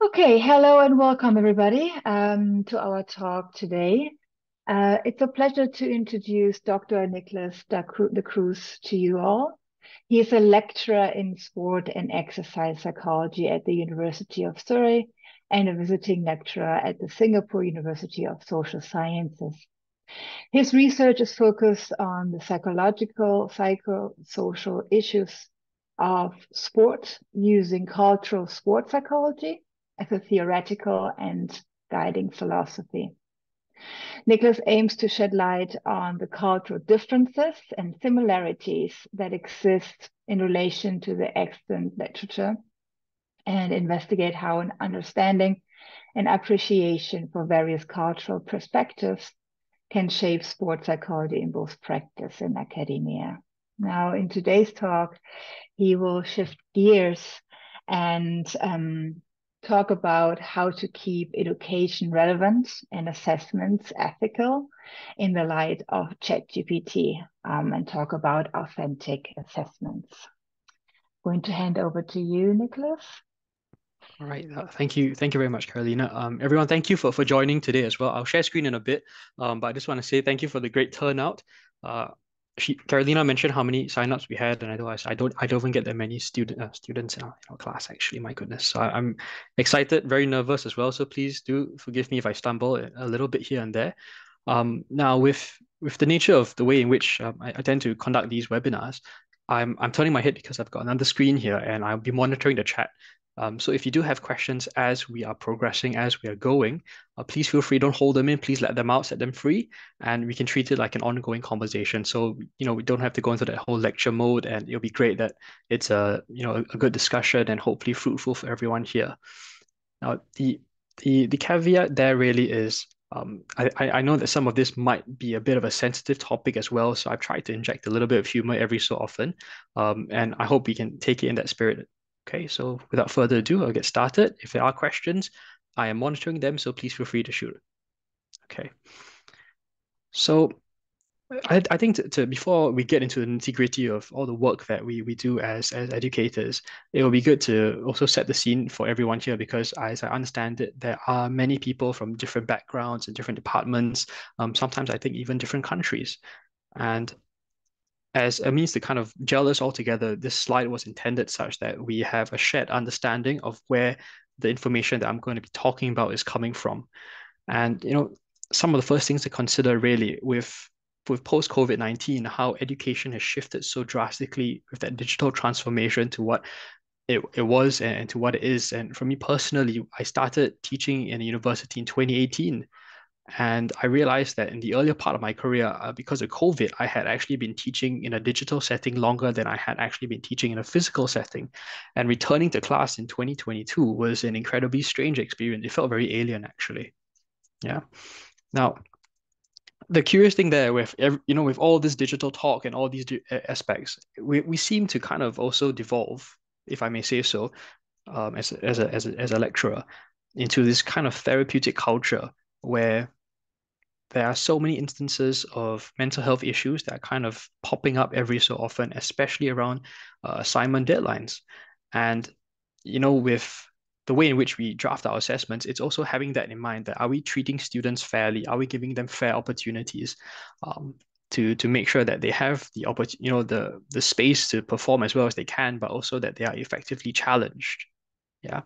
Okay, hello and welcome everybody to our talk today. It's a pleasure to introduce Dr. Nicholas de Cruz to you all. He is a lecturer in sport and exercise psychology at the University of Surrey and a visiting lecturer at the Singapore University of Social Sciences. His research is focused on the psychological, psychosocial issues of sport using cultural sport psychology as a theoretical and guiding philosophy. Nicholas aims to shed light on the cultural differences and similarities that exist in relation to the extant literature and investigate how an understanding and appreciation for various cultural perspectives can shape sport psychology in both practice and academia. Now, in today's talk, he will shift gears and talk about how to keep education relevant and assessments ethical in the light of ChatGPT and talk about authentic assessments. Going to hand over to you, Nicholas. All right. Thank you very much, Carolina. Everyone, thank you for joining today as well. I'll share screen in a bit, but I just want to say thank you for the great turnout. Uh, Carolina mentioned how many signups we had, and I don't even get that many students in our class. Actually, my goodness. So I'm excited, very nervous as well. So please do forgive me if I stumble a little bit here and there. Now with the nature of the way in which I tend to conduct these webinars, I'm turning my head because I've got another screen here, and I'll be monitoring the chat. So if you do have questions as we are progressing, as we are going, please feel free. Don't hold them in. Please let them out, set them free, and we can treat it like an ongoing conversation. So, we don't have to go into that whole lecture mode, and it'll be great that it's a good discussion and hopefully fruitful for everyone here. Now, the caveat there really is, I know that some of this might be a bit of a sensitive topic as well, so I've tried to inject a little bit of humor every so often, and I hope we can take it in that spirit. Okay, so without further ado, I'll get started. If there are questions, I am monitoring them, so please feel free to shoot. Okay, so I think before we get into the nitty-gritty of all the work that we do as educators, it will be good to also set the scene for everyone here because as I understand it, there are many people from different backgrounds and different departments, sometimes I think even different countries. And as a means to kind of gel us all together, this slide was intended such that we have a shared understanding of where the information that I'm going to be talking about is coming from. And some of the first things to consider really with post-COVID-19, how education has shifted so drastically with that digital transformation to what it was and to what it is. And for me personally, I started teaching in a university in 2018. And I realized that in the earlier part of my career, because of COVID, I had actually been teaching in a digital setting longer than I had actually been teaching in a physical setting. And returning to class in 2022 was an incredibly strange experience. It felt very alien, actually. Yeah. Now, the curious thing there with all this digital talk and all these aspects, we seem to kind of also devolve, if I may say so, as a lecturer, into this kind of therapeutic culture where there are so many instances of mental health issues that are kind of popping up every so often, especially around assignment deadlines. And, with the way in which we draft our assessments, it's also having that in mind that are we treating students fairly? Are we giving them fair opportunities to make sure that they have the the space to perform as well as they can, but also that they are effectively challenged. Yeah.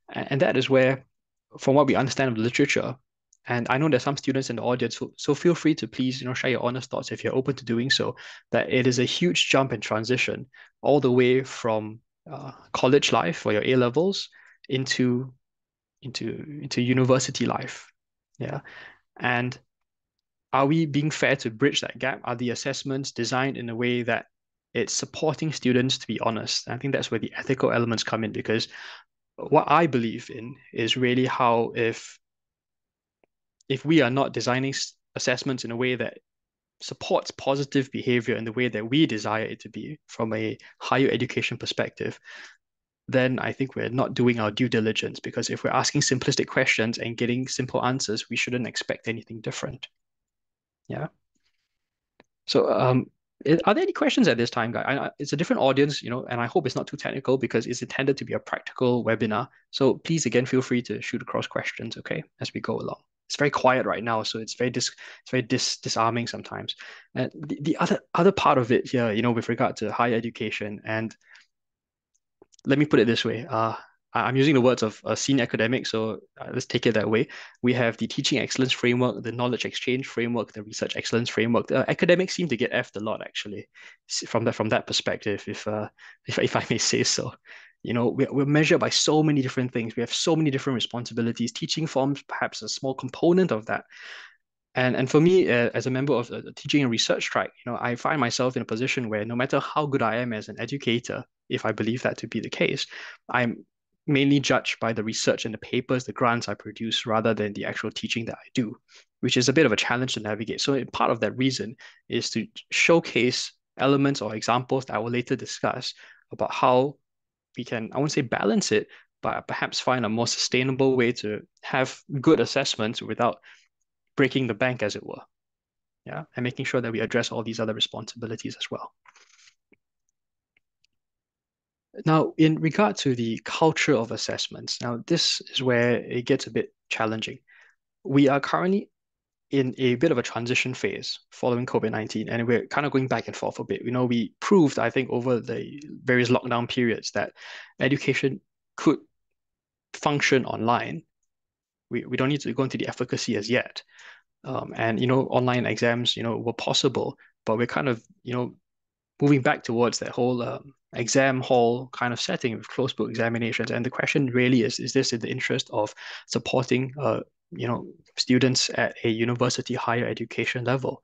And that is where, from what we understand of the literature, and I know there's some students in the audience, so feel free to please, share your honest thoughts if you're open to doing so, that it is a huge jump and transition all the way from college life or your A levels into into university life. Yeah. And are we being fair to bridge that gap? Are the assessments designed in a way that it's supporting students to be honest? I think that's where the ethical elements come in because what I believe in is really how if we are not designing assessments in a way that supports positive behavior in the way that we desire it to be from a higher education perspective, then I think we're not doing our due diligence because if we're asking simplistic questions and getting simple answers, we shouldn't expect anything different. Yeah. So Are there any questions at this time, guys? It's a different audience, and I hope it's not too technical because it's intended to be a practical webinar. So please, again, feel free to shoot across questions, okay, as we go along. It's very quiet right now, so it's very disarming sometimes. And the other part of it here, with regard to higher education, and let me put it this way. I'm using the words of a senior academic, so let's take it that way. We have the teaching excellence framework, the knowledge exchange framework, the research excellence framework. Academics seem to get effed a lot, actually, from that perspective, if I may say so. We're measured by so many different things. We have so many different responsibilities. Teaching forms perhaps a small component of that. And for me, as a member of the teaching and research track, I find myself in a position where no matter how good I am as an educator, if I believe that to be the case, I'm mainly judged by the research and the papers, the grants I produce, rather than the actual teaching that I do, which is a bit of a challenge to navigate. So part of that reason is to showcase elements or examples that I will later discuss about how we can, I won't say balance it, but perhaps find a more sustainable way to have good assessments without breaking the bank, as it were. Yeah, and making sure that we address all these other responsibilities as well. Now, in regard to the culture of assessments, now this is where it gets a bit challenging. We are currently in a bit of a transition phase following COVID-19, and we're kind of going back and forth a bit. We proved, I think, over the various lockdown periods that education could function online. We don't need to go into the efficacy as yet. And online exams, were possible, but we're kind of, moving back towards that whole exam hall kind of setting with closed book examinations. And the question really is this in the interest of supporting, students at a university higher education level?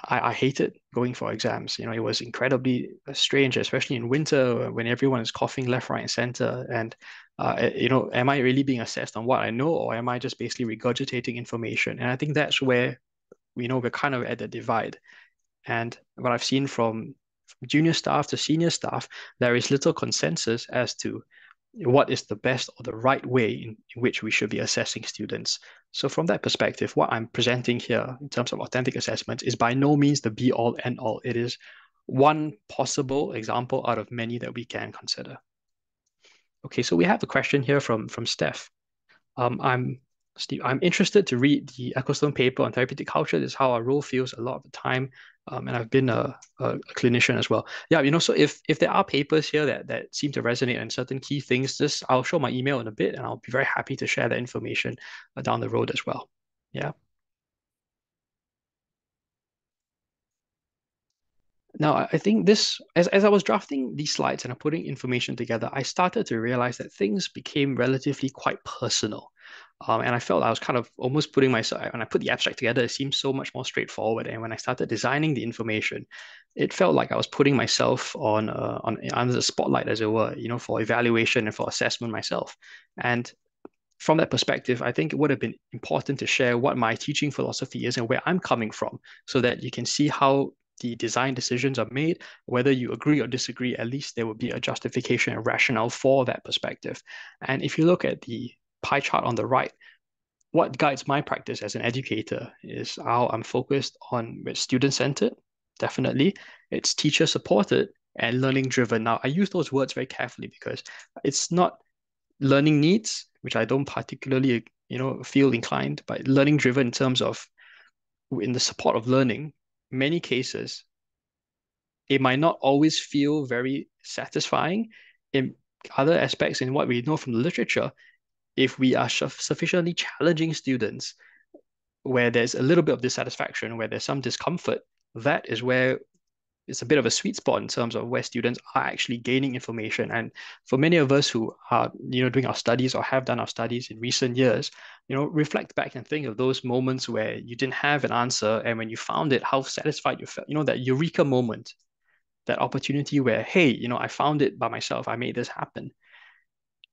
I hated going for exams. It was incredibly strange, especially in winter when everyone is coughing left, right, and center. And, am I really being assessed on what I know, or am I just basically regurgitating information? And I think that's where, we're kind of at the divide. And what I've seen from junior staff to senior staff, there is little consensus as to what is the best or the right way in which we should be assessing students. So from that perspective, what I'm presenting here in terms of authentic assessments is by no means the be all end all. It is one possible example out of many that we can consider. Okay, so we have a question here from Steph. I'm Steve. I'm interested to read the Ecclestone paper on therapeutic culture. This is how our role feels a lot of the time. And I've been a clinician as well. Yeah, so if there are papers here that seem to resonate on certain key things, just I'll show my email in a bit, and I'll be very happy to share that information down the road as well. Yeah. Now, I think this, as I was drafting these slides and I'm putting information together, I started to realize that things became relatively quite personal. And I felt I was kind of almost putting myself, when I put the abstract together, it seemed so much more straightforward. And when I started designing the information, it felt like I was putting myself on under the spotlight, as it were, for evaluation and for assessment myself. And from that perspective, I think it would have been important to share what my teaching philosophy is and where I'm coming from so that you can see how the design decisions are made, whether you agree or disagree, at least there will be a justification and rationale for that perspective. And if you look at the pie chart on the right, what guides my practice as an educator is how I'm focused on it's student-centered, definitely. It's teacher-supported and learning-driven. Now, I use those words very carefully because it's not learning needs, which I don't particularly, feel inclined, but learning driven in terms of in the support of learning, many cases, it might not always feel very satisfying in other aspects in what we know from the literature. If we are sufficiently challenging students where there's a little bit of dissatisfaction, where there's some discomfort, that is where it's a bit of a sweet spot in terms of where students are actually gaining information. And for many of us who are, doing our studies or have done our studies in recent years, reflect back and think of those moments where you didn't have an answer, and when you found it, how satisfied you felt. That eureka moment, that opportunity where, hey, I found it by myself. I made this happen.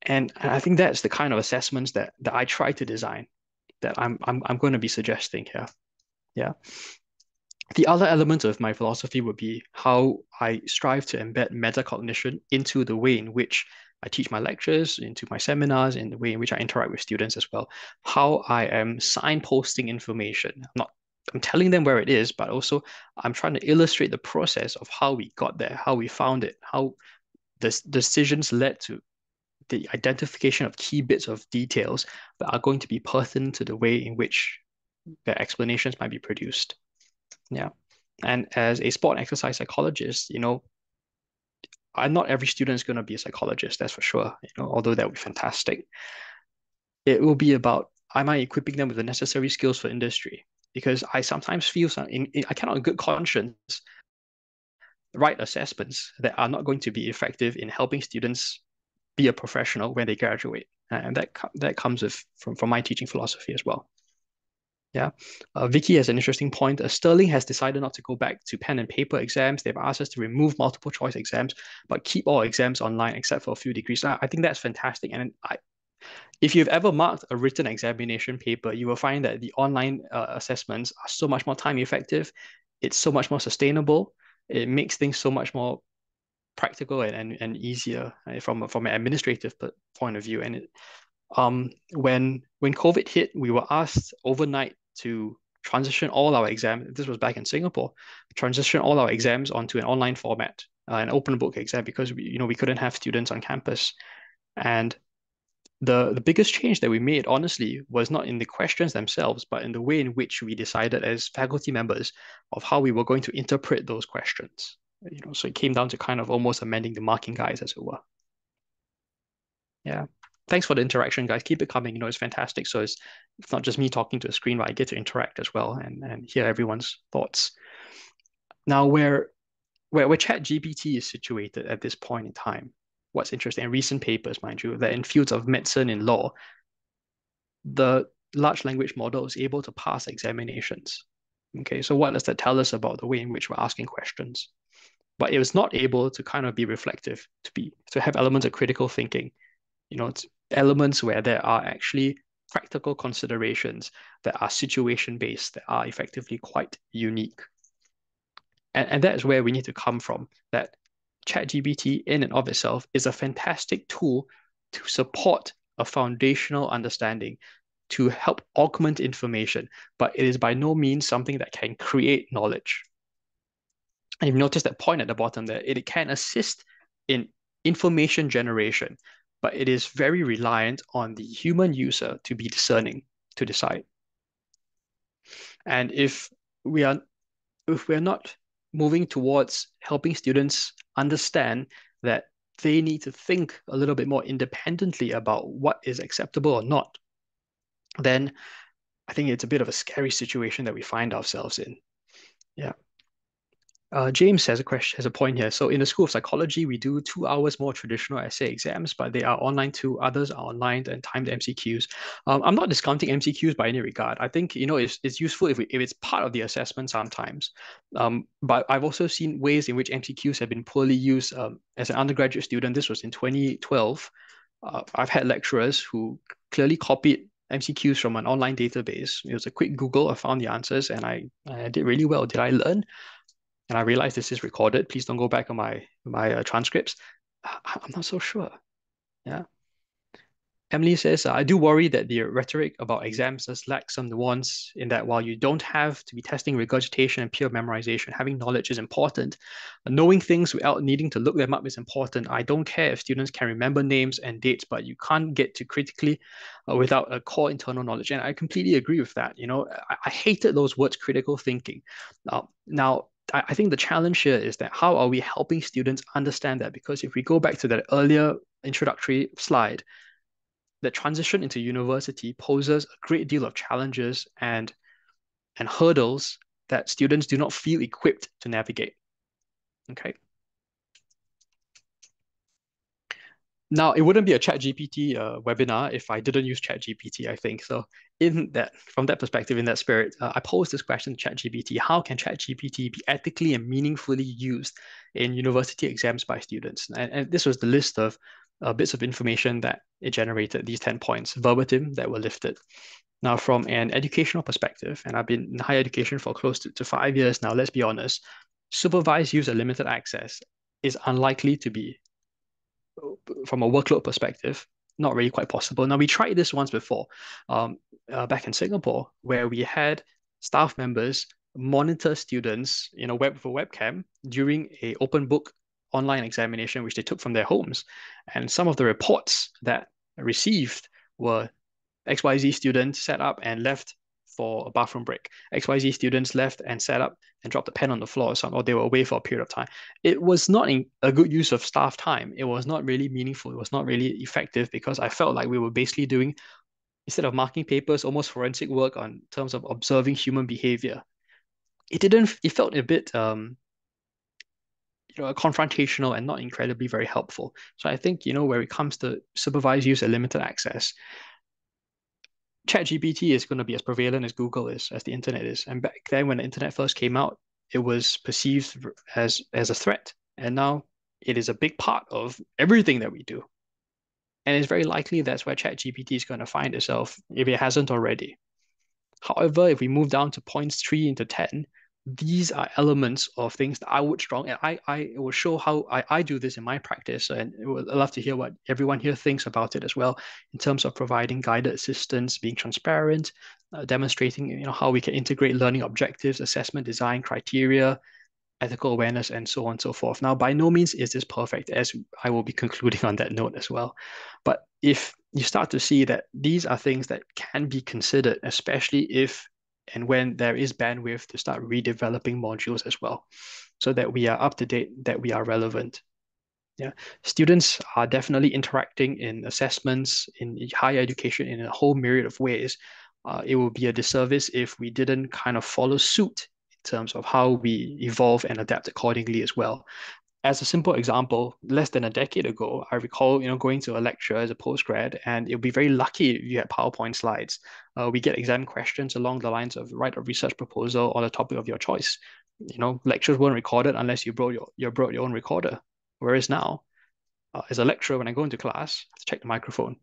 And I think that's the kind of assessments that I try to design, that I'm going to be suggesting here. Yeah. The other element of my philosophy would be how I strive to embed metacognition into the way in which I teach my lectures, into my seminars, in the way in which I interact with students as well. How I am signposting information. I'm not I'm telling them where it is, but also I'm trying to illustrate the process of how we got there, how we found it, how the decisions led to the identification of key bits of details that are going to be pertinent to the way in which their explanations might be produced. Yeah. And as a sport and exercise psychologist, not every student is going to be a psychologist, that's for sure. Although that would be fantastic. It will be about, am I equipping them with the necessary skills for industry? Because I sometimes feel I cannot in good conscience write assessments that are not going to be effective in helping students be a professional when they graduate. And that comes from my teaching philosophy as well. Yeah. Vicky has an interesting point. Sterling has decided not to go back to pen and paper exams. They've asked us to remove multiple choice exams, but keep all exams online except for a few degrees. I think that's fantastic. And if you've ever marked a written examination paper, you will find that the online assessments are so much more time effective. It's so much more sustainable. It makes things so much more practical and easier from an administrative point of view. And when COVID hit, we were asked overnight to transition all our exams. This was back in Singapore, transition all our exams onto an online format, an open book exam, because we couldn't have students on campus. And the biggest change that we made, honestly, was not in the questions themselves, but in the way in which we decided as faculty members of how we were going to interpret those questions. So it came down to kind of almost amending the marking guides, as it were. Yeah. Thanks for the interaction, guys. Keep it coming. It's fantastic. So it's not just me talking to a screen, but I get to interact as well and hear everyone's thoughts. Now, where ChatGPT is situated at this point in time, what's interesting, in recent papers, mind you, that in fields of medicine and law, the large language model is able to pass examinations. Okay, so what does that tell us about the way in which we're asking questions? But it was not able to kind of be reflective, to have elements of critical thinking, elements where there are actually practical considerations that are situation based, that are effectively quite unique. And that's where we need to come from, that ChatGPT in and of itself is a fantastic tool to support a foundational understanding, to help augment information, but it is by no means something that can create knowledge. And you've noticed that point at the bottom there, it can assist in information generation, but it is very reliant on the human user to be discerning, to decide. And if we're not moving towards helping students understand that they need to think a little bit more independently about what is acceptable or not, then I think it's a bit of a scary situation that we find ourselves in. Yeah. James has a point here. So in the School of Psychology, we do 2 hours more traditional essay exams, but they are online too. Others are online and timed MCQs. I'm not discounting MCQs by any regard. I think it's useful if it's part of the assessment sometimes. But I've also seen ways in which MCQs have been poorly used. As an undergraduate student, this was in 2012. I've had lecturers who clearly copied MCQs from an online database. It was a quick Google. I found the answers, and I did really well. Did I learn? And I realize this is recorded. Please don't go back on my transcripts. I'm not so sure. Yeah. Emily says, I do worry that the rhetoric about exams does lack some nuance in that while you don't have to be testing regurgitation and pure memorization, having knowledge is important. Knowing things without needing to look them up is important. I don't care if students can remember names and dates, but you can't get to critically without a core internal knowledge. And I completely agree with that. I hated those words, critical thinking. Now, I think the challenge here is that how are we helping students understand that? Because if we go back to that earlier introductory slide, the transition into university poses a great deal of challenges and hurdles that students do not feel equipped to navigate. Okay. Now, it wouldn't be a ChatGPT webinar if I didn't use ChatGPT, I think. So from that perspective, in that spirit, I posed this question to ChatGPT: how can ChatGPT be ethically and meaningfully used in university exams by students? And this was the list of bits of information that it generated, these 10 points, verbatim, that were lifted. Now, from an educational perspective, and I've been in higher education for close to 5 years now, let's be honest, supervised use and limited access is unlikely to be, from a workload perspective, not really quite possible. Now, we tried this once before, back in Singapore, where we had staff members monitor students in a with a webcam during a open book online examination, which they took from their homes. And some of the reports that received were XYZ students sat up and left for a bathroom break. XYZ students left and sat up and dropped a pen on the floor or something, or they were away for a period of time. It was not a good use of staff time. It was not really meaningful. It was not really effective because I felt like we were basically doing, instead of marking papers, almost forensic work on terms of observing human behavior. It felt a bit confrontational and not incredibly very helpful. So I think, where it comes to supervised use and limited access, ChatGPT is going to be as prevalent as Google is, as the internet is. And back then, when the internet first came out, it was perceived as a threat. And now it is a big part of everything that we do. And it's very likely that's where ChatGPT is going to find itself if it hasn't already. However, if we move down to points 3 into 10, these are elements of things that I would strong, and I will show how I do this in my practice. And I'd love to hear what everyone here thinks about it as well, in terms of providing guided assistance, being transparent, demonstrating, how we can integrate learning objectives, assessment design criteria, ethical awareness, and so on and so forth. Now, by no means is this perfect, as I will be concluding on that note as well. But if you start to see that these are things that can be considered, especially if and when there is bandwidth to start redeveloping modules as well, so that we are up to date, that we are relevant. Yeah, students are definitely interacting in assessments, in higher education, in a whole myriad of ways. It will be a disservice if we didn't kind of follow suit in terms of how we evolve and adapt accordingly as well. As a simple example, less than a decade ago, I recall, going to a lecture as a postgrad, and it would be very lucky if you had PowerPoint slides. We get exam questions along the lines of write a research proposal on a topic of your choice. Lectures weren't recorded unless you brought your own recorder. Whereas now, as a lecturer, when I go into class, I have to check the microphone.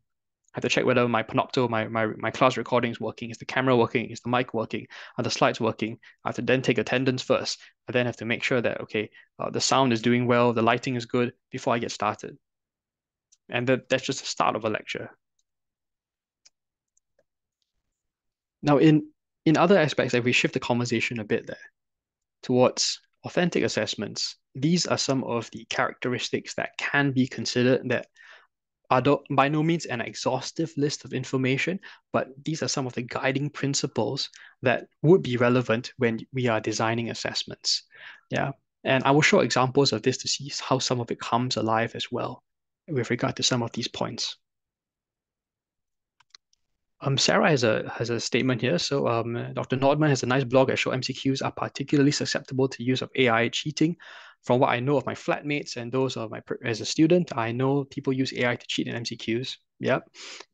I have to check whether my Panopto, my class recording is working. Is the camera working? Is the mic working? Are the slides working? I have to then take attendance first. I then have to make sure that, okay, the sound is doing well, the lighting is good before I get started. And that's just the start of a lecture. Now, in other aspects, if we shift the conversation a bit there towards authentic assessments, these are some of the characteristics that can be considered that are by no means an exhaustive list of information, but these are some of the guiding principles that would be relevant when we are designing assessments. Yeah. And I will show examples of this to see how some of it comes alive as well with regard to some of these points. Sarah has a statement here. So Dr. Nordman has a nice blog that shows MCQs are particularly susceptible to use of AI cheating. From what I know of my flatmates and those of as a student, I know people use AI to cheat in MCQs. Yeah.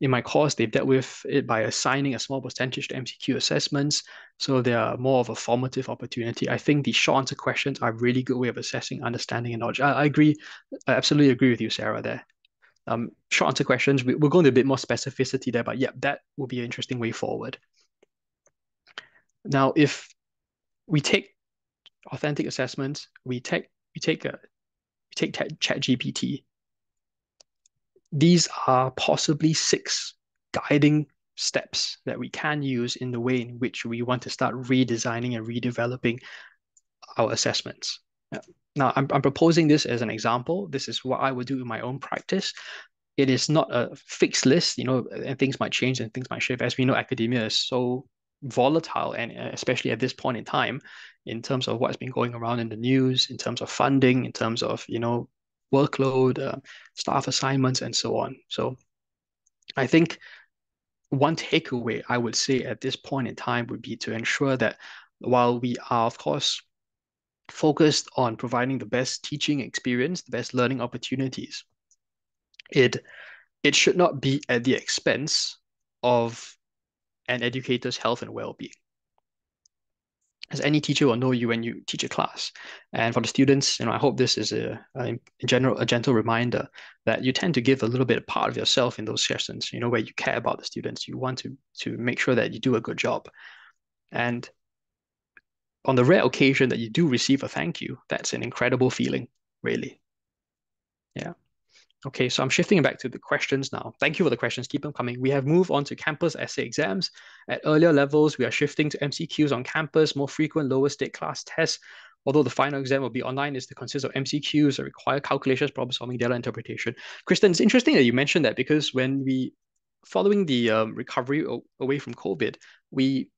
In my course, they've dealt with it by assigning a small percentage to MCQ assessments. So they are more of a formative opportunity. I think the short answer questions are a really good way of assessing understanding and knowledge. I agree. I absolutely agree with you, Sarah, there. Short answer questions. We'll go into a bit more specificity there, but yeah, that will be an interesting way forward. Now, if we take authentic assessments, we take ChatGPT. These are possibly 6 guiding steps that we can use in the way in which we want to start redesigning and redeveloping our assessments. Now, I'm proposing this as an example. This is what I would do in my own practice. It is not a fixed list, and things might change and things might shift. As we know, academia is so volatile, and especially at this point in time, in terms of what's been going around in the news, in terms of funding, in terms of, workload, staff assignments, and so on. So I think one takeaway I would say at this point in time would be to ensure that while we are, of course, focused on providing the best teaching experience, the best learning opportunities, it it should not be at the expense of an educator's health and well-being. As any teacher will know you when you teach a class. And for the students, I hope this is in general a gentle reminder that you tend to give a little bit of part of yourself in those sessions, where you care about the students. You want to make sure that you do a good job. And on the rare occasion that you do receive a thank you, that's an incredible feeling, really. Yeah. Okay, so I'm shifting back to the questions now. Thank you for the questions. Keep them coming. We have moved on to campus essay exams. At earlier levels, we are shifting to MCQs on campus, more frequent lower stake class tests. Although the final exam will be online, is to consist of MCQs that require calculations, problem solving, data interpretation. Kristen, it's interesting that you mentioned that because following the recovery away from COVID, we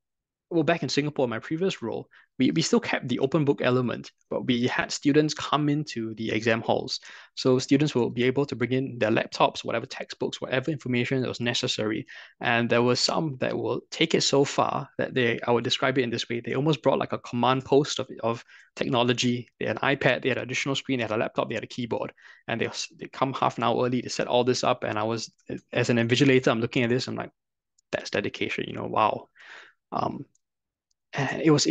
well, back in Singapore, my previous role, we still kept the open book element, but we had students come into the exam halls. So students will be able to bring in their laptops, whatever textbooks, whatever information that was necessary. And there were some that will take it so far that I would describe it in this way, they almost brought like a command post of technology. They had an iPad, they had an additional screen, they had a laptop, they had a keyboard. And they come half an hour early to set all this up. And as an invigilator, I'm looking at this, I'm like, that's dedication, wow. Um, and it was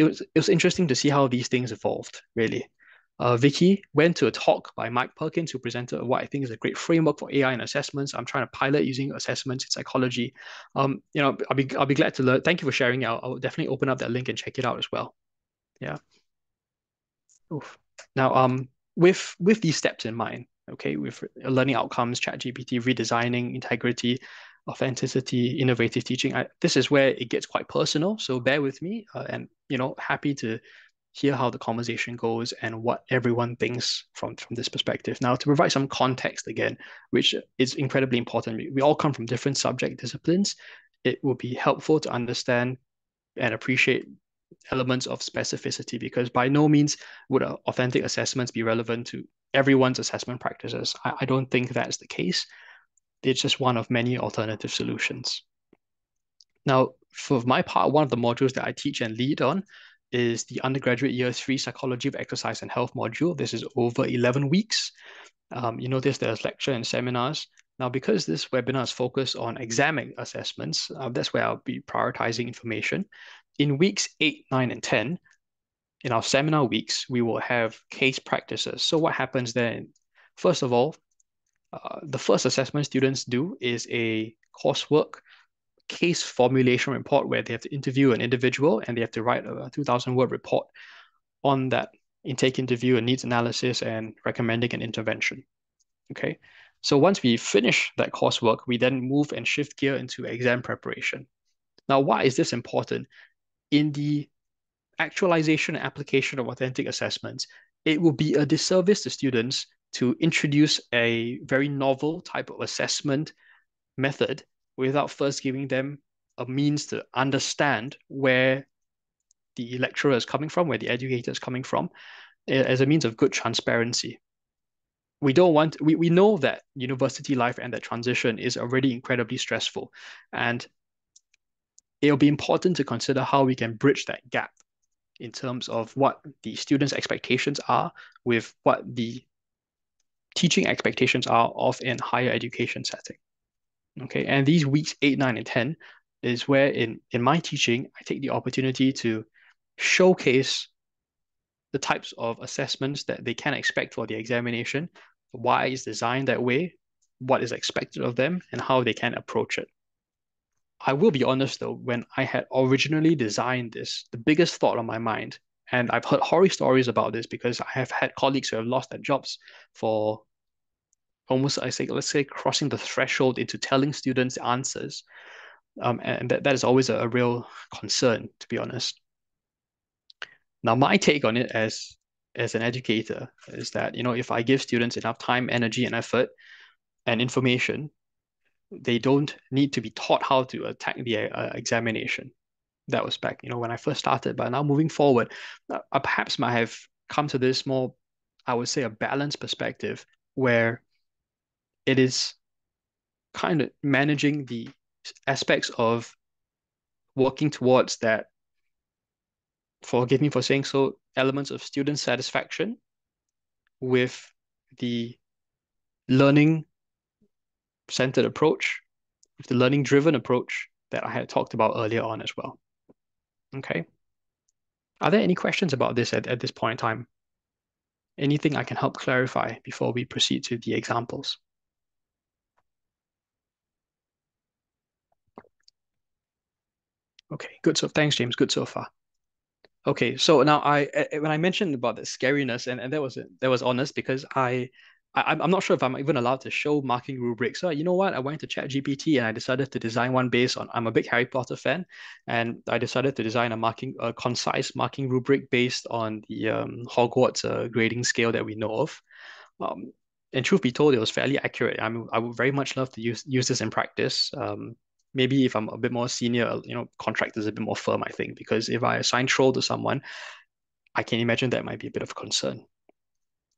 interesting to see how these things evolved, really. Vicky went to a talk by Mike Perkins, who presented what I think is a great framework for AI and assessments. I'm trying to pilot using assessments in psychology. I'll be glad to learn. Thank you for sharing. I'll definitely open up that link and check it out as well. Yeah. Oof. Now, with these steps in mind, okay, with learning outcomes, ChatGPT, redesigning, integrity, authenticity, innovative teaching, this is where it gets quite personal. So bear with me, and happy to hear how the conversation goes and what everyone thinks from this perspective. Now, to provide some context again, which is incredibly important, we all come from different subject disciplines. It will be helpful to understand and appreciate elements of specificity because by no means would authentic assessments be relevant to everyone's assessment practices. I don't think that's the case. It's just one of many alternative solutions. Now, for my part, one of the modules that I teach and lead on is the undergraduate year 3 psychology of exercise and health module. This is over 11 weeks. You notice there's lecture and seminars. Now, because this webinar is focused on exam assessments, that's where I'll be prioritizing information. In weeks 8, 9, and 10, in our seminar weeks, we will have case practices. So what happens then? First of all, the first assessment students do is a coursework case formulation report where they have to interview an individual and they have to write a 2,000-word report on that intake interview and needs analysis and recommending an intervention. Okay. So once we finish that coursework, we then move and shift gear into exam preparation. Now, why is this important? In the actualization and application of authentic assessments, it will be a disservice to students to introduce a very novel type of assessment method without first giving them a means to understand where the lecturer is coming from, where the educator is coming from, as a means of good transparency. We know that university life and that transition is already incredibly stressful, and it'll be important to consider how we can bridge that gap in terms of what the students' expectations are with what the teaching expectations are of in higher education setting. Okay, and these weeks 8, 9, and 10 is where in my teaching, I take the opportunity to showcase the types of assessments that they can expect for the examination, why it's designed that way, what is expected of them, and how they can approach it. I will be honest though, when I had originally designed this, the biggest thought on my mind, and I've heard horror stories about this because I have had colleagues who have lost their jobs for almost, let's say, crossing the threshold into telling students answers. And that is always a real concern, to be honest. Now, my take on it as an educator is that, if I give students enough time, energy, and effort and information, they don't need to be taught how to attack the examination. That was back, when I first started. But now moving forward, I perhaps might have come to this more, I would say, a balanced perspective where it is kind of managing the aspects of working towards that, forgive me for saying so, elements of student satisfaction with the learning centered approach, with the learning driven approach that I had talked about earlier on as well. Okay. Are there any questions about this at this point in time? Anything I can help clarify before we proceed to the examples? Okay, good. So thanks, James. Good so far. Okay, so now when I mentioned about the scariness, and that was honest because I'm not sure if I'm even allowed to show marking rubrics. So you know what? I went to ChatGPT and I decided to design one based on, I'm a big Harry Potter fan, and I decided to design a concise marking rubric based on the Hogwarts grading scale that we know of. Um, and truth be told, it was fairly accurate. I mean, I would very much love to use this in practice. Maybe if I'm a bit more senior, contract is a bit more firm, I think, because if I assign troll to someone, I can imagine that might be a bit of concern.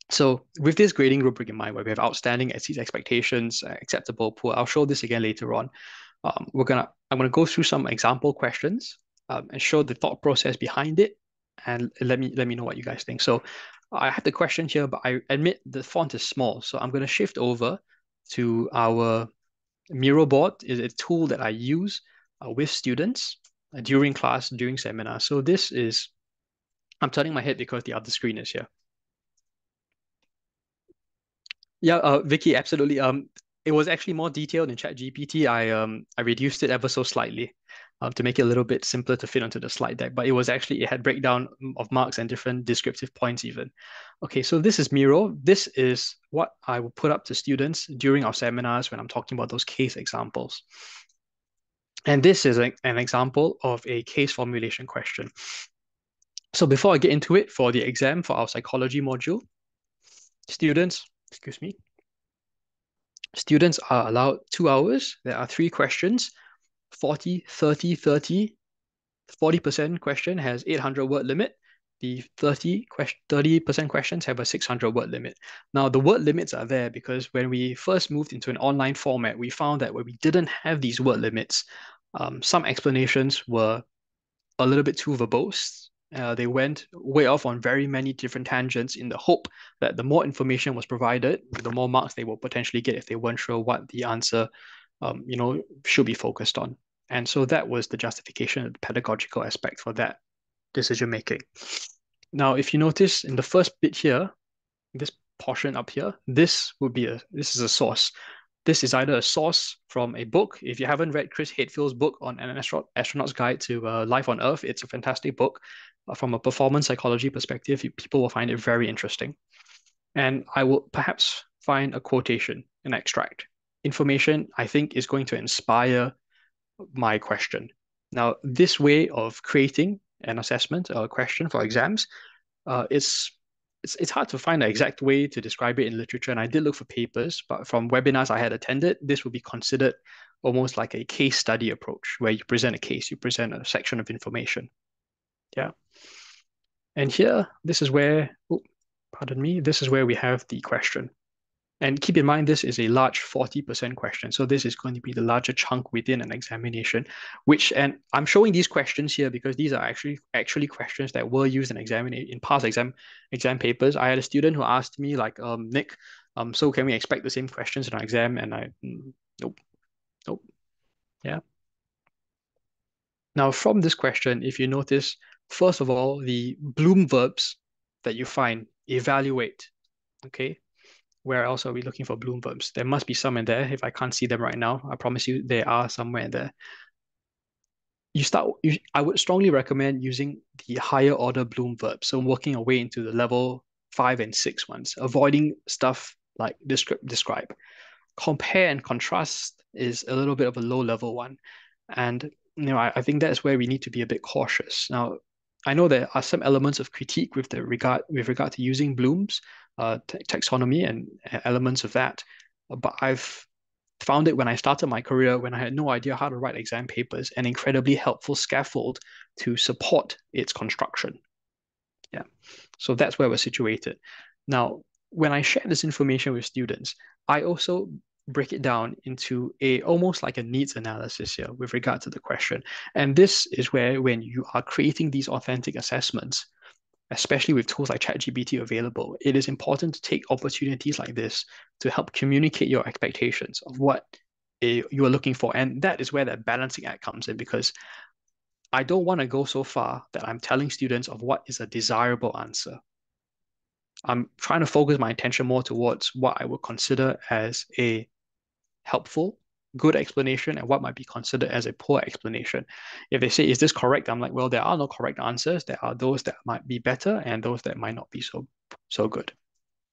So with this grading rubric in mind, where we have outstanding, exceeds expectations, acceptable, poor, I'll show this again later on. I'm gonna go through some example questions and show the thought process behind it, and let me know what you guys think. So I have the question here, but I admit the font is small, so I'm gonna shift over to our Miro board. Is a tool that I use with students during class, during seminar. So this is, I'm turning my head because the other screen is here. Yeah, Vicky, absolutely. It was actually more detailed in ChatGPT. I reduced it ever so slightly, to make it a little bit simpler to fit onto the slide deck. But it had breakdown of marks and different descriptive points even. Okay, so this is Miro. This is what I will put up to students during our seminars when I'm talking about those case examples. And this is an example of a case formulation question. So before I get into it, for the exam for our psychology module, students, excuse me, students are allowed 2 hours. There are 3 questions, 40, 30, 30. 40% question has 800 word limit. The 30% questions have a 600 word limit. Now, the word limits are there because when we first moved into an online format, we found that when we didn't have these word limits, some explanations were a little bit too verbose. They went way off on very many different tangents in the hope that the more information was provided, the more marks they will potentially get if they weren't sure what the answer, should be focused on. And so that was the justification of the pedagogical aspect for that decision making. Now, if you notice in the first bit here, this portion up here, this is a source. This is either a source from a book. If you haven't read Chris Hadfield's book on an astronaut's guide to life on Earth, it's a fantastic book. From a performance psychology perspective, people will find it very interesting. And I will perhaps find a quotation, an extract. Information, I think, is going to inspire my question. Now, this way of creating an assessment or a question for exams, it's hard to find the exact way to describe it in literature. And I did look for papers, but from webinars I had attended, this would be considered almost like a case study approach, where you present a case, you present a section of information. Yeah. And here, this is where, oh, pardon me, this is where we have the question. And keep in mind, this is a large 40% question. So this is going to be the larger chunk within an examination, and I'm showing these questions here because these are actually questions that were used in past exam papers. I had a student who asked me like, Nick, so can we expect the same questions in our exam? And nope, nope, yeah. Now from this question, if you notice, first of all, the Bloom verbs that you find, evaluate, okay? Where else are we looking for Bloom verbs? There must be some in there. If I can't see them right now, I promise you there are somewhere in there. I would strongly recommend using the higher order Bloom verbs. So working our way into the level 5 and 6 ones, avoiding stuff like describe. Compare and contrast is a little bit of a low level one. And I think that's where we need to be a bit cautious. Now, I know there are some elements of critique with regard to using Bloom's taxonomy and elements of that, but I've found it when I started my career, when I had no idea how to write exam papers, an incredibly helpful scaffold to support its construction. Yeah, so that's where we're situated. Now, when I share this information with students, I also break it down into almost like a needs analysis here with regard to the question. And this is where, when you are creating these authentic assessments, especially with tools like ChatGPT available, it is important to take opportunities like this to help communicate your expectations of what you are looking for. And that is where that balancing act comes in, because I don't want to go so far that I'm telling students of what is a desirable answer. I'm trying to focus my attention more towards what I would consider as a helpful, good explanation and what might be considered as a poor explanation. If they say, is this correct? I'm like, well, there are no correct answers. There are those that might be better and those that might not be so good.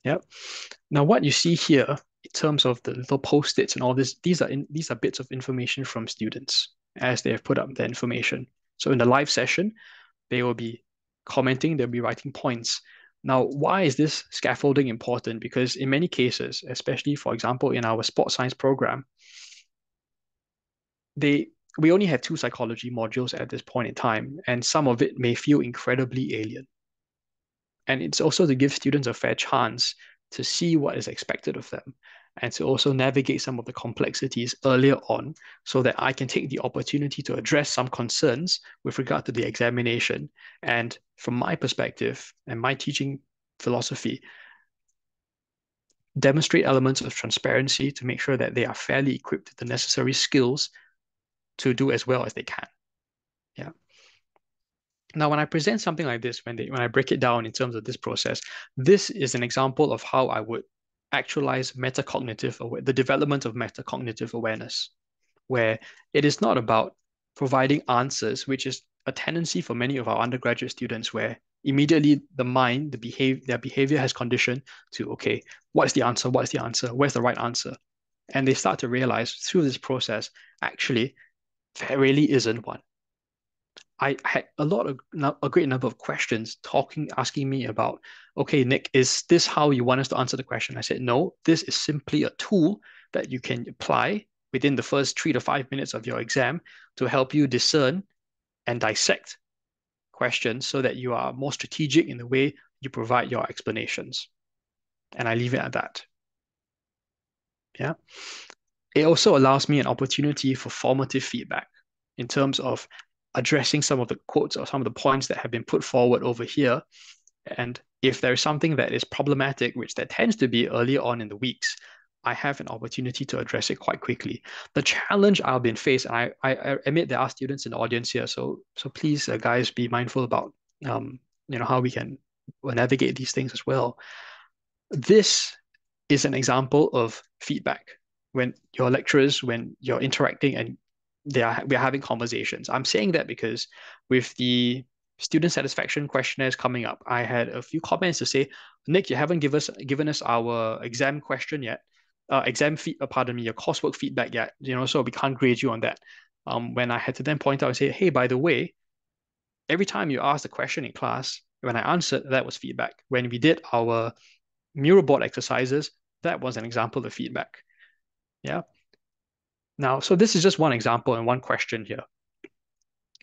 Yep. Now, what you see here in terms of the little post-its and all this, these are bits of information from students as they have put up their information. So in the live session, they will be commenting, they'll be writing points. Now, why is this scaffolding important? Because in many cases, especially for example in our sports science program, they we only have two psychology modules at this point in time, and some of it may feel incredibly alien. And it's also to give students a fair chance to see what is expected of them and to also navigate some of the complexities earlier on so that I can take the opportunity to address some concerns with regard to the examination. And from my perspective and my teaching philosophy, demonstrate elements of transparency to make sure that they are fairly equipped with the necessary skills to do as well as they can. Yeah. Now, when I present something like this, when I break it down in terms of this process, this is an example of how I would actualize the development of metacognitive awareness, where it is not about providing answers, which is a tendency for many of our undergraduate students, where immediately their behavior has conditioned to, okay, what's the answer? What's the answer? Where's the right answer? And they start to realize through this process, actually, there really isn't one. I had a great number of questions asking me about, okay, Nick, is this how you want us to answer the question? I said, no, this is simply a tool that you can apply within the first 3 to 5 minutes of your exam to help you discern and dissect questions so that you are more strategic in the way you provide your explanations. And I leave it at that. Yeah. It also allows me an opportunity for formative feedback in terms of addressing some of the quotes or some of the points that have been put forward over here. And if there's something that is problematic, which there tends to be earlier on in the weeks, I have an opportunity to address it quite quickly. The challenge I've been faced, and I admit there are students in the audience here, so please, guys, be mindful about how we can navigate these things as well. This is an example of feedback when you're interacting and we're having conversations. I'm saying that because with the student satisfaction questionnaires coming up, I had a few comments to say, Nick, you haven't given us our exam question yet, pardon me, your coursework feedback yet, so we can't grade you on that. When I had to then point out and say, hey, by the way, every time you asked a question in class, when I answered, that was feedback. When we did our mural board exercises, that was an example of feedback. Yeah. Now, so this is just one example and one question here.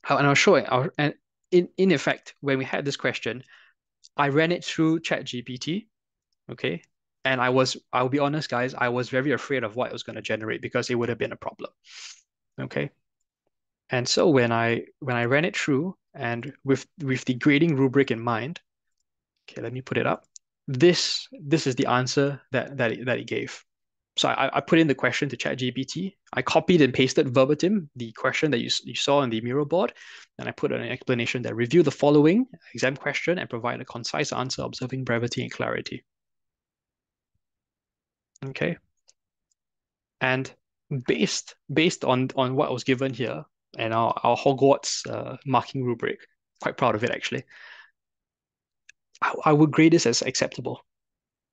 And I'll show it. And in effect, when we had this question, I ran it through ChatGPT. Okay. And I'll be honest, guys, I was very afraid of what it was going to generate because it would have been a problem. Okay. And so when I ran it through and with the grading rubric in mind, okay, let me put it up. This is the answer that it gave. So I put in the question to ChatGPT. I copied and pasted verbatim the question that you saw on the mural board, and I put an explanation that review the following exam question and provide a concise answer, observing brevity and clarity. Okay. And based on what was given here and our Hogwarts marking rubric, quite proud of it actually. I would grade this as acceptable,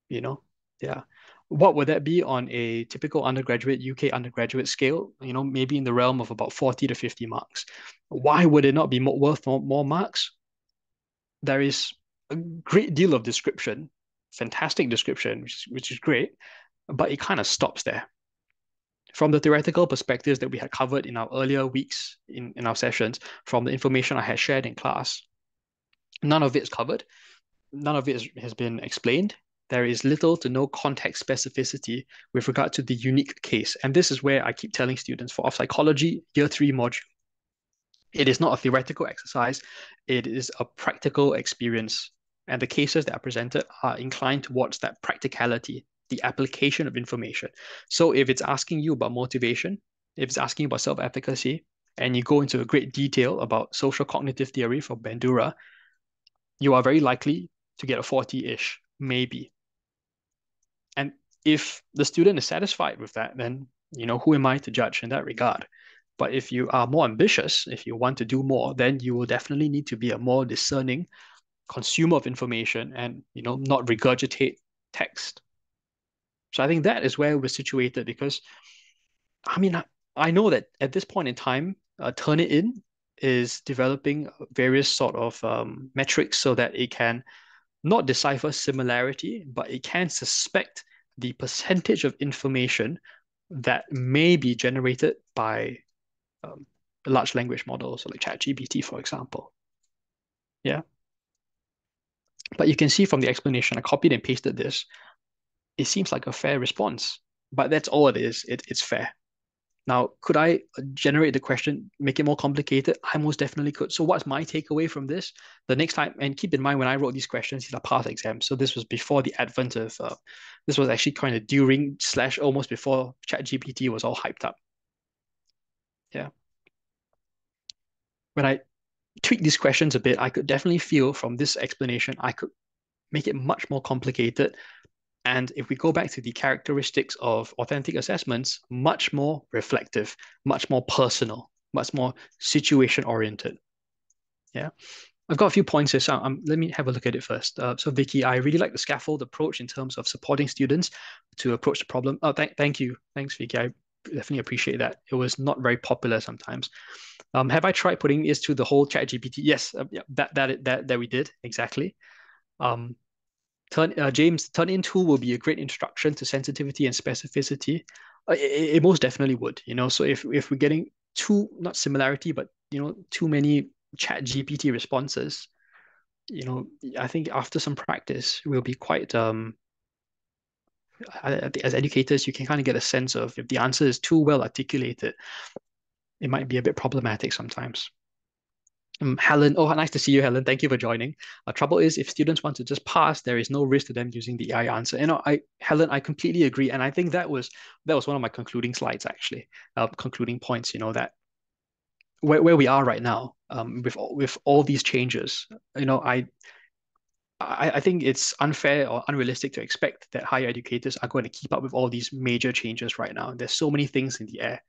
you know? Yeah. What would that be on a typical undergraduate, UK undergraduate scale? Maybe in the realm of about 40 to 50 marks. Why would it not be worth more marks? There is a great deal of description, fantastic description, which is great, but it kind of stops there. From the theoretical perspectives that we had covered in our earlier weeks in our sessions, from the information I had shared in class, none of it's covered. None of it has been explained. There is little to no context specificity with regard to the unique case. And this is where I keep telling students for psychology year 3 module, it is not a theoretical exercise, it is a practical experience. And the cases that are presented are inclined towards that practicality, the application of information. So if it's asking you about motivation, if it's asking you about self-efficacy, and you go into a great detail about social cognitive theory from Bandura, you are very likely to get a 40-ish, maybe. And if the student is satisfied with that, then who am I to judge in that regard? But if you are more ambitious, if you want to do more, then you will definitely need to be a more discerning consumer of information and not regurgitate text. So I think that is where we're situated because, I mean, I know that at this point in time, Turnitin is developing various sort of metrics so that it can not decipher similarity, but it can suspect the percentage of information that may be generated by um, large language models, so like ChatGPT, for example. Yeah. But you can see from the explanation, I copied and pasted this. It seems like a fair response, but that's all it is. It's fair. Now, could I generate the question, make it more complicated? I most definitely could. So what's my takeaway from this? The next time, and keep in mind when I wrote these questions, these are past exams. So this was before the advent of, this was actually kind of during slash almost before ChatGPT was all hyped up. Yeah. When I tweak these questions a bit, I could definitely feel from this explanation, I could make it much more complicated. And if we go back to the characteristics of authentic assessments, much more reflective, much more personal, much more situation oriented. Yeah. I've got a few points here, so let me have a look at it first. So Vicky, I really like the scaffold approach in terms of supporting students to approach the problem. Oh, thank you. Thanks, Vicky. I definitely appreciate that. It was not very popular sometimes. Have I tried putting this to the whole ChatGPT? Yes, yeah, that we did exactly. Um, James, Turn-in tool will be a great introduction to sensitivity and specificity. It most definitely would, So if we're getting too, not similarity, but too many ChatGPT responses, I think after some practice, we'll be quite as educators, you can kind of get a sense of if the answer is too well articulated, it might be a bit problematic sometimes. Helen, oh, nice to see you, Helen. Thank you for joining. Trouble is, if students want to just pass, there is no risk to them using the AI answer. Helen, I completely agree, and I think that was one of my concluding slides actually, concluding points. That where we are right now, with all these changes, I think it's unfair or unrealistic to expect that higher educators are going to keep up with all these major changes right now. There's so many things in the air.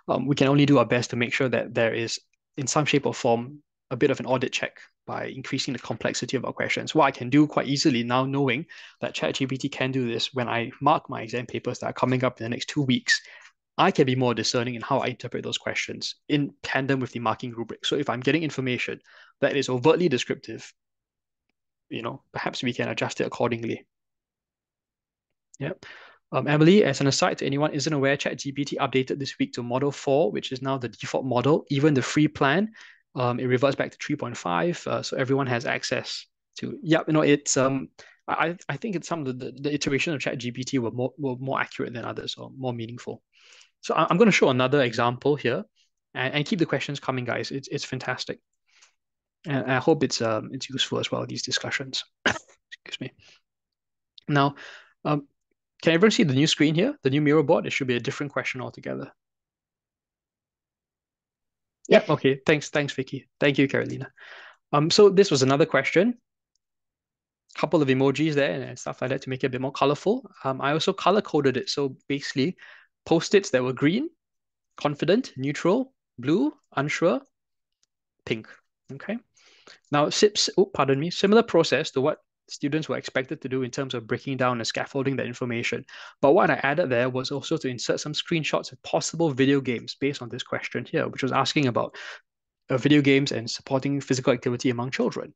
We can only do our best to make sure that there is, in some shape or form, a bit of an audit check by increasing the complexity of our questions. What I can do quite easily now, knowing that ChatGPT can do this, when I mark my exam papers that are coming up in the next 2 weeks, I can be more discerning in how I interpret those questions in tandem with the marking rubric. So if I'm getting information that is overtly descriptive, perhaps we can adjust it accordingly. Yep. Emily, as an aside to anyone isn't aware, ChatGPT updated this week to Model 4, which is now the default model. Even the free plan, it reverts back to 3.5, so everyone has access to. Yeah, it's I think it's some of the iteration of ChatGPT were more accurate than others or more meaningful. So I'm going to show another example here, and keep the questions coming, guys. It's fantastic, and I hope it's useful as well, these discussions. Excuse me. Now, um, can everyone see the new screen here? The new Miro board? It should be a different question altogether. Yes. Yep. Okay. Thanks, Vicky. Thank you, Carolina. So this was another question. Couple of emojis there and stuff like that to make it a bit more colorful. I also color coded it. So basically, post-its that were green, confident, neutral, blue, unsure, pink. Okay. Now, pardon me, similar process to what students were expected to do in terms of breaking down and scaffolding that information. But what I added there was also to insert some screenshots of possible video games based on this question here, which was asking about video games and supporting physical activity among children.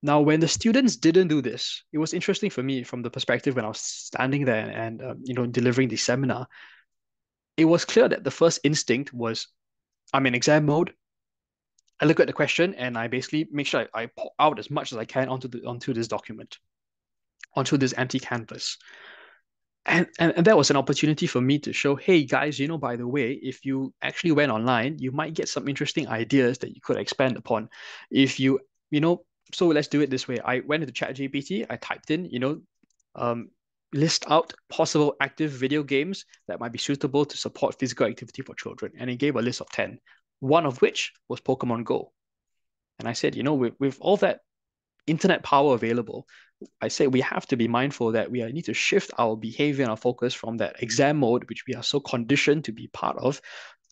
Now, when the students didn't do this, it was interesting for me from the perspective when I was standing there and delivering the seminar. It was clear that the first instinct was, I'm in exam mode. I look at the question and I basically make sure I pour out as much as I can onto this document, onto this empty canvas. And that was an opportunity for me to show, hey guys, by the way, if you actually went online, you might get some interesting ideas that you could expand upon. If so let's do it this way. I went into ChatGPT, I typed in, um, list out possible active video games that might be suitable to support physical activity for children. And it gave a list of 10, one of which was Pokemon Go. And I said, with all that internet power available, I say we have to be mindful that we need to shift our behavior and our focus from that exam mode, which we are so conditioned to be part of,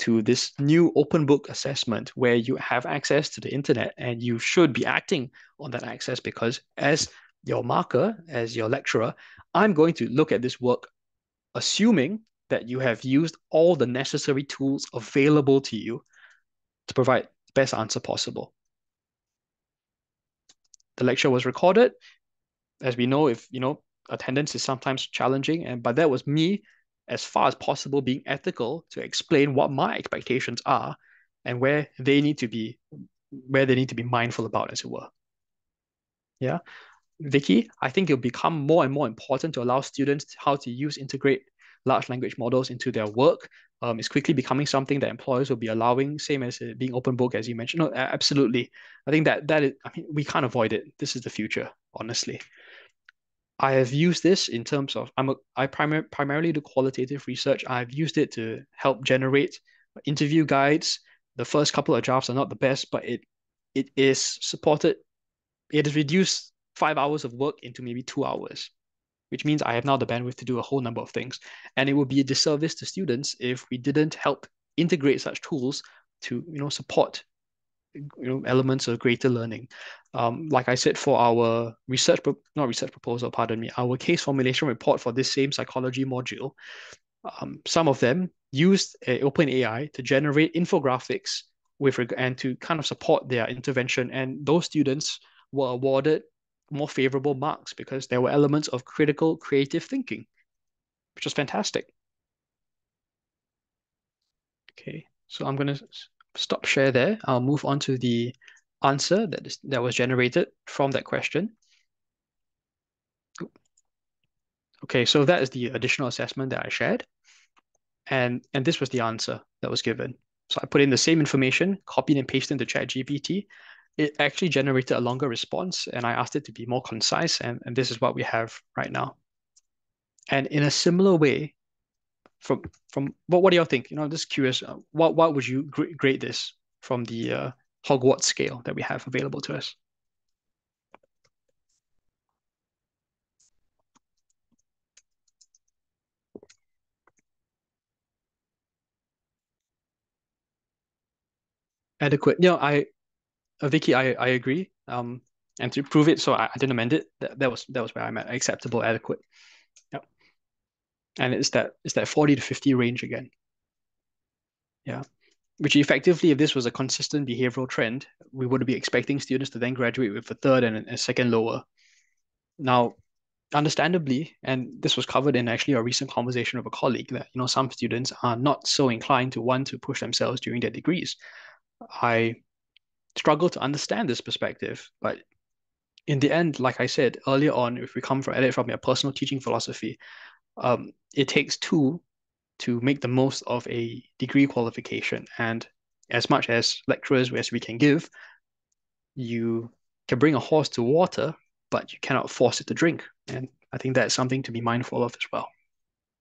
to this new open book assessment where you have access to the internet and you should be acting on that access because as your marker, as your lecturer, I'm going to look at this work assuming that you have used all the necessary tools available to you to provide the best answer possible. The lecture was recorded. As we know, if attendance is sometimes challenging, but that was me, as far as possible, being ethical to explain what my expectations are and where they need to be mindful about, as it were. Yeah. Vicky, I think it'll become more and more important to allow students how to integrate large language models into their work. It's quickly becoming something that employers will be allowing, same as being open book, as you mentioned. No, absolutely. I think that is, I mean, we can't avoid it. This is the future, honestly. I have used this in terms of I primarily do qualitative research. I've used it to help generate interview guides. The first couple of drafts are not the best, but it is supported. It has reduced 5 hours of work into maybe 2 hours, which means I have now the bandwidth to do a whole number of things. And it would be a disservice to students if we didn't help integrate such tools to, support, elements of greater learning. Like I said, for our not research proposal, pardon me, our case formulation report for this same psychology module, some of them used OpenAI to generate infographics and to kind of support their intervention. And those students were awarded more favorable marks because there were elements of critical, creative thinking, which was fantastic. Okay, so I'm going to stop share there. I'll move on to the answer that was generated from that question. Okay, so that is the additional assessment that I shared. And this was the answer that was given. So I put in the same information, copied and pasted into ChatGPT. It actually generated a longer response, and I asked it to be more concise, and this is what we have right now. And in a similar way, from what do y'all think? I'm just curious. What would you grade this from the Hogwarts scale that we have available to us? Adequate. Vicky, I agree. And to prove it, so I didn't amend it. That was where I'm at. Acceptable, adequate. Yep. And it's that 40 to 50 range again. Yeah. Which effectively, if this was a consistent behavioral trend, we would be expecting students to then graduate with a third and a second lower. Now, understandably, and this was covered in actually a recent conversation with a colleague, that some students are not so inclined to want to push themselves during their degrees. I struggle to understand this perspective, but in the end, like I said earlier on, if we come at it from a personal teaching philosophy, it takes two to make the most of a degree qualification. And as much as lecturers as we can give, you can bring a horse to water, but you cannot force it to drink. And I think that's something to be mindful of as well.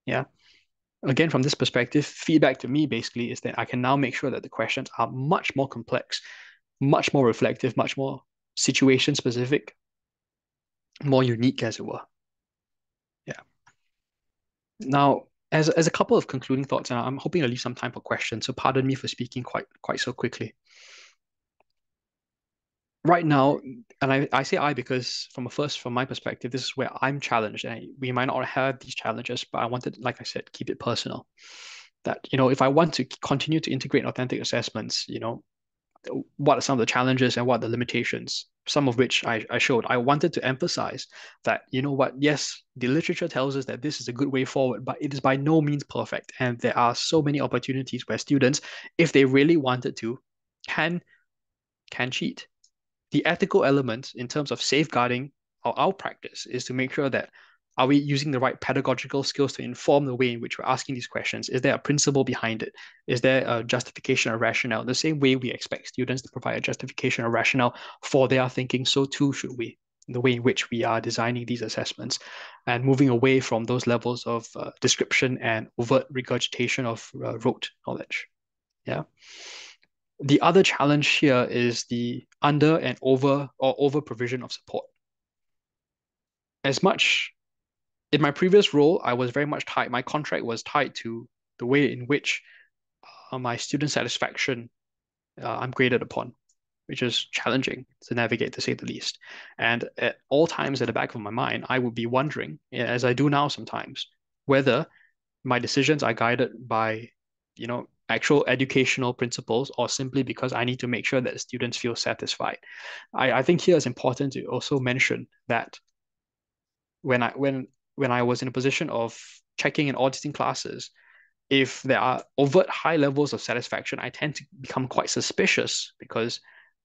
Yeah. Again, from this perspective, feedback to me basically is that I can now make sure that the questions are much more complex, much more reflective, much more situation specific, more unique, as it were. Yeah. Now, as a couple of concluding thoughts, and I'm hoping to leave some time for questions, so pardon me for speaking quite so quickly. Right now, and I say I because from my perspective, this is where I'm challenged, and we might not have these challenges, but I wanted, like I said, keep it personal. That, if I want to continue to integrate authentic assessments, what are some of the challenges and what are the limitations, some of which I showed. I wanted to emphasize that, yes, the literature tells us that this is a good way forward, but it is by no means perfect. And there are so many opportunities where students, if they really wanted to, can cheat. The ethical element in terms of safeguarding our practice is to make sure that are we using the right pedagogical skills to inform the way in which we're asking these questions? Is there a principle behind it? Is there a justification or rationale? The same way we expect students to provide a justification or rationale for their thinking, so too should we, in the way in which we are designing these assessments and moving away from those levels of description and overt regurgitation of rote knowledge. Yeah. The other challenge here is the under and over provision of support. As much in my previous role, I was very much tied, my contract was tied to the way in which my student satisfaction I'm graded upon. which is challenging to navigate, to say the least. And at all times at the back of my mind, I would be wondering, as I do now sometimes, whether my decisions are guided by, actual educational principles or simply because I need to make sure that students feel satisfied. I think here it's important to also mention that when I was in a position of checking and auditing classes, if there are overt high levels of satisfaction, I tend to become quite suspicious because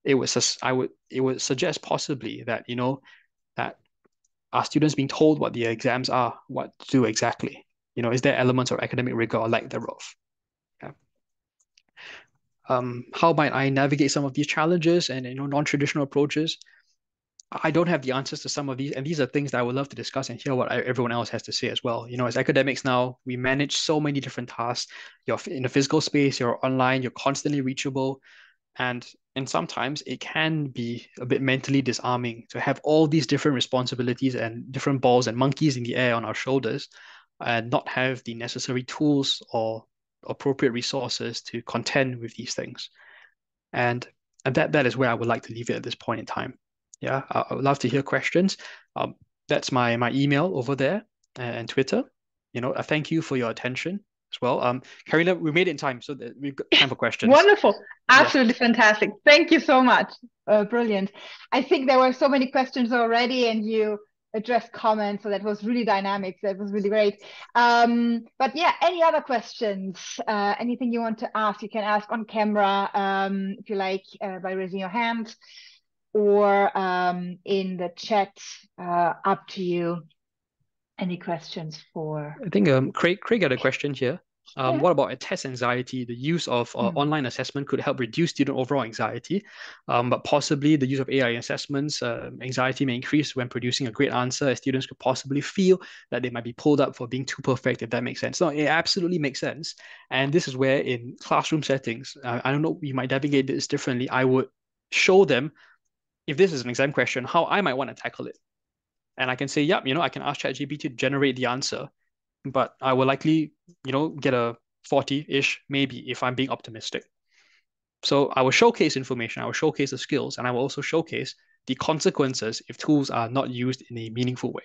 it would suggest possibly that, that are students being told what the exams are, what to do exactly? Is there elements of academic rigor or lack thereof? Yeah. How might I navigate some of these challenges and non-traditional approaches? I don't have the answers to some of these, and these are things that I would love to discuss and hear what everyone else has to say as well. As academics now, we manage so many different tasks. You're in a physical space, you're online, you're constantly reachable, and sometimes it can be a bit mentally disarming to have all these different responsibilities and different balls and monkeys in the air on our shoulders and not have the necessary tools or appropriate resources to contend with these things. And that is where I would like to leave it at this point in time. Yeah, I would love to hear questions. That's my email over there and Twitter. I thank you for your attention as well. Karina, we made it in time, so that we've got time for questions. Wonderful. Yeah. Absolutely fantastic. Thank you so much. Brilliant. I think there were so many questions already, and you addressed comments, so that was really dynamic. That was really great. But yeah, any other questions? Anything you want to ask, you can ask on camera, if you like, by raising your hand, or in the chat. Up to you. Any questions for? I think Craig had a question here. Yeah. What about test anxiety? The use of online assessment could help reduce student overall anxiety, but possibly the use of AI assessments, anxiety may increase when producing a great answer, as students could possibly feel that they might be pulled up for being too perfect, if that makes sense. No, it absolutely makes sense. And this is where in classroom settings, I don't know, you might navigate this differently. I would show them, if this is an exam question, how I might want to tackle it. And I can say, yep, I can ask ChatGPT to generate the answer, but I will likely, get a 40-ish, maybe, if I'm being optimistic. So I will showcase information, I will showcase the skills, and I will also showcase the consequences if tools are not used in a meaningful way.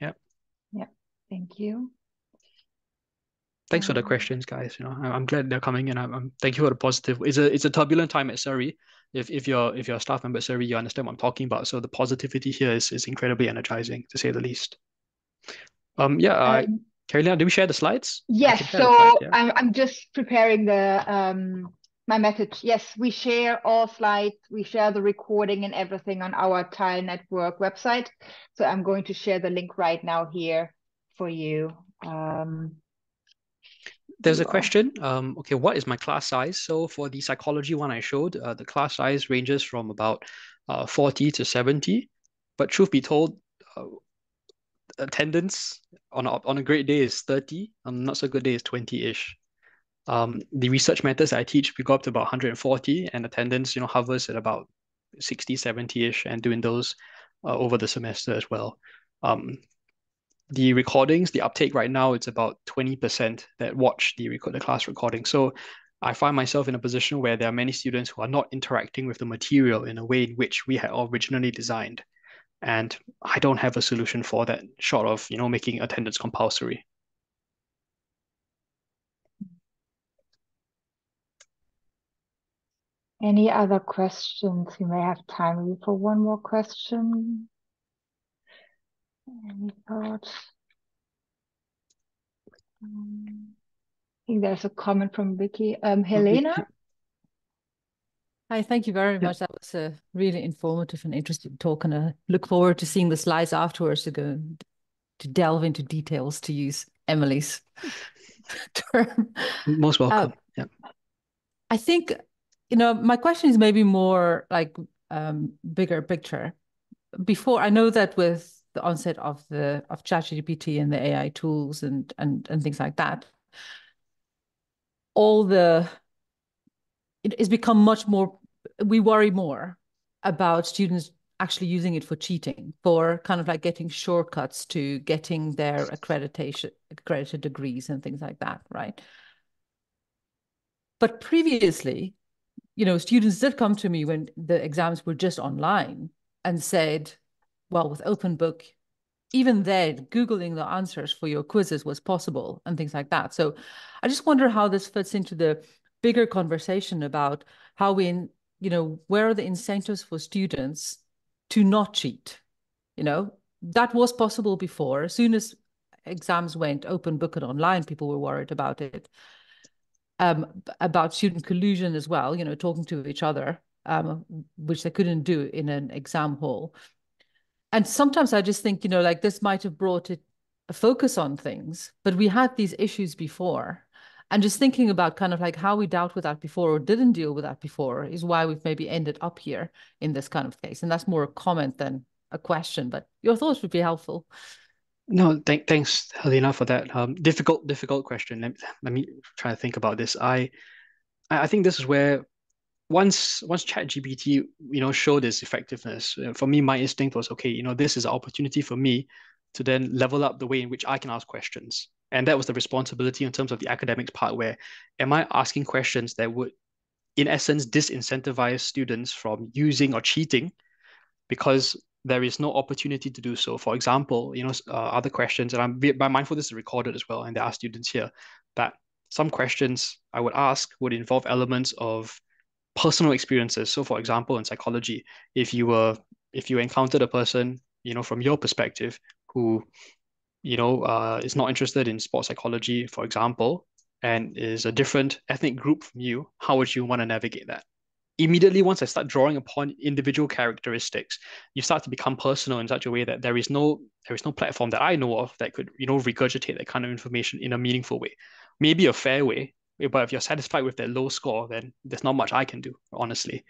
Yeah. Yeah. Thank you. Thanks for the questions, guys. I'm glad they're coming in. I'm thank you for the positive. It's a turbulent time at Surrey. If you're a staff member at Surrey, you understand what I'm talking about. So the positivity here is incredibly energizing, to say the least. Yeah, Carolina, did we share the slides? I Yes, can share the slides, so yeah. I'm just preparing my message. Yes, we share all slides, we share the recording and everything on our Tile Network website. So I'm going to share the link right now here for you. There's a question. Okay, what is my class size? So for the psychology one I showed, the class size ranges from about 40 to 70. But truth be told, uh, attendance on a great day is 30. On a not so good day is 20-ish. The research methods I teach, we go up to about 140, and attendance, hovers at about 60, 70-ish, and doing those over the semester as well. The recordings, the uptake right now, it's about 20% that watch the class recording. So I find myself in a position where there are many students who are not interacting with the material in a way in which we had originally designed. And I don't have a solution for that, short of, making attendance compulsory. Any other questions? We may have time maybe for one more question. Any thoughts? I think there's a comment from Vicky. Helena? Hi, thank you very much. That was a really informative and interesting talk, and I look forward to seeing the slides afterwards to delve into details, to use Emily's term. Most welcome. Yeah. I think, my question is maybe more like bigger picture. Before, I know that with the onset of ChatGPT and the AI tools and things like that, it has become much more, we worry more about students actually using it for cheating, for kind of like getting shortcuts to getting their accredited degrees and things like that, right? But previously, students did come to me when the exams were just online and said, well, with open book, even then, Googling the answers for your quizzes was possible and things like that. So I just wonder how this fits into the bigger conversation about how where are the incentives for students to not cheat? That was possible before. As soon as exams went open book and online, people were worried about it. About student collusion as well, talking to each other, which they couldn't do in an exam hall. And sometimes I just think, like this might have brought a focus on things, but we had these issues before. And just thinking about kind of like how we dealt with that before or didn't deal with that before is why we've maybe ended up here in this kind of case. And that's more a comment than a question, but your thoughts would be helpful. No, thanks, Helena, for that difficult question. Let me try to think about this. I think this is where once ChatGPT, showed its effectiveness, for me, my instinct was, okay, this is an opportunity for me to then level up the way in which I can ask questions. And that was the responsibility in terms of the academics part, where am I asking questions that would, in essence, disincentivize students from using or cheating because there is no opportunity to do so. For example, other questions, and I'm mindful this is recorded as well, and there are students here, that some questions I would ask would involve elements of personal experiences. So, for example, in psychology, if you encountered a person, from your perspective, who is not interested in sports psychology, for example, and is a different ethnic group from you, how would you want to navigate that? Immediately, once I start drawing upon individual characteristics, you start to become personal in such a way that there is no platform that I know of that could, regurgitate that kind of information in a meaningful way. Maybe a fair way, but if you're satisfied with that low score, then there's not much I can do, honestly.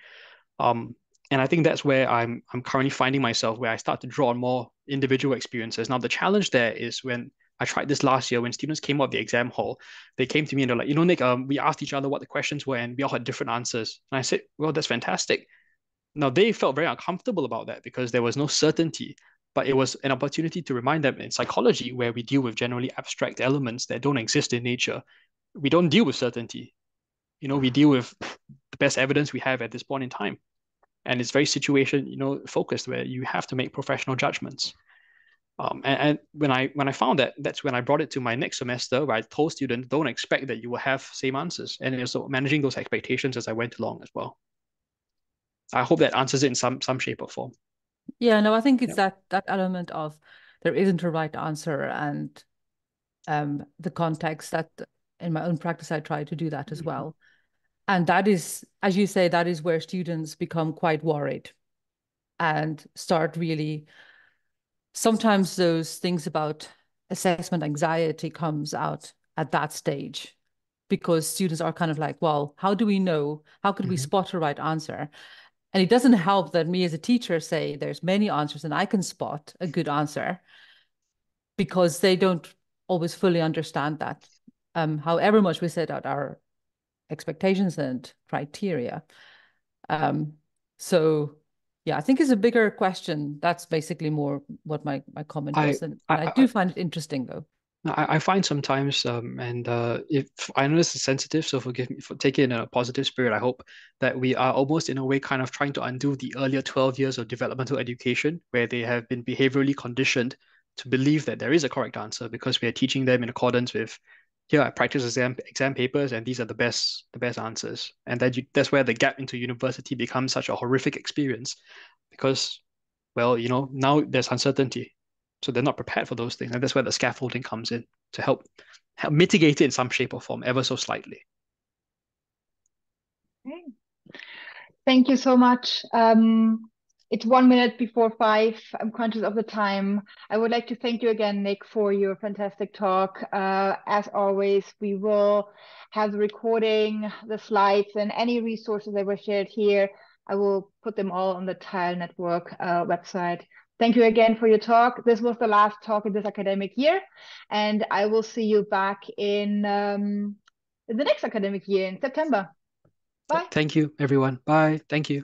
Um, and I think that's where I'm currently finding myself, where I start to draw on more individual experiences. Now, the challenge there is when I tried this last year, when students came out of the exam hall, they came to me and they're like, Nick, we asked each other what the questions were and we all had different answers. And I said, well, that's fantastic. Now, they felt very uncomfortable about that because there was no certainty, but it was an opportunity to remind them in psychology, where we deal with generally abstract elements that don't exist in nature. We don't deal with certainty. We deal with the best evidence we have at this point in time. And it's very situation, focused, where you have to make professional judgments. And when I found that, that's when I brought it to my next semester, where I told students, don't expect that you will have same answers. And it was managing those expectations as I went along as well. I hope that answers it in some shape or form. Yeah, no, I think it's Yeah. that element of there isn't a right answer, and the context that in my own practice I try to do that as well. And that is, as you say, that is where students become quite worried and start really, sometimes those things about assessment anxiety comes out at that stage, because students are kind of like, well, how do we know? How could we spot a right answer? And it doesn't help that me as a teacher say there's many answers and I can spot a good answer, because they don't always fully understand that. However much we set out our expectations and criteria. So yeah, I think it's a bigger question. That's basically more what my comment I, was. And I I, do find it interesting though. I find sometimes, and if I know this is sensitive, so forgive me for taking it in a positive spirit. I hope that we are almost in a way kind of trying to undo the earlier 12 years of developmental education, where they have been behaviorally conditioned to believe that there is a correct answer because we are teaching them in accordance with, here I practice exam papers, and these are the best answers. And that's where the gap into university becomes such a horrific experience, because, well, now there's uncertainty. So they're not prepared for those things. And that's where the scaffolding comes in to help mitigate it in some shape or form, ever so slightly. Okay. Thank you so much. It's 1 minute before 5. I'm conscious of the time. I would like to thank you again, Nick, for your fantastic talk. As always, we will have the recording, the slides, and any resources that were shared here. I will put them all on the Tile Network website. Thank you again for your talk. This was the last talk in this academic year, and I will see you back in the next academic year in September. Bye. Thank you, everyone. Bye. Thank you.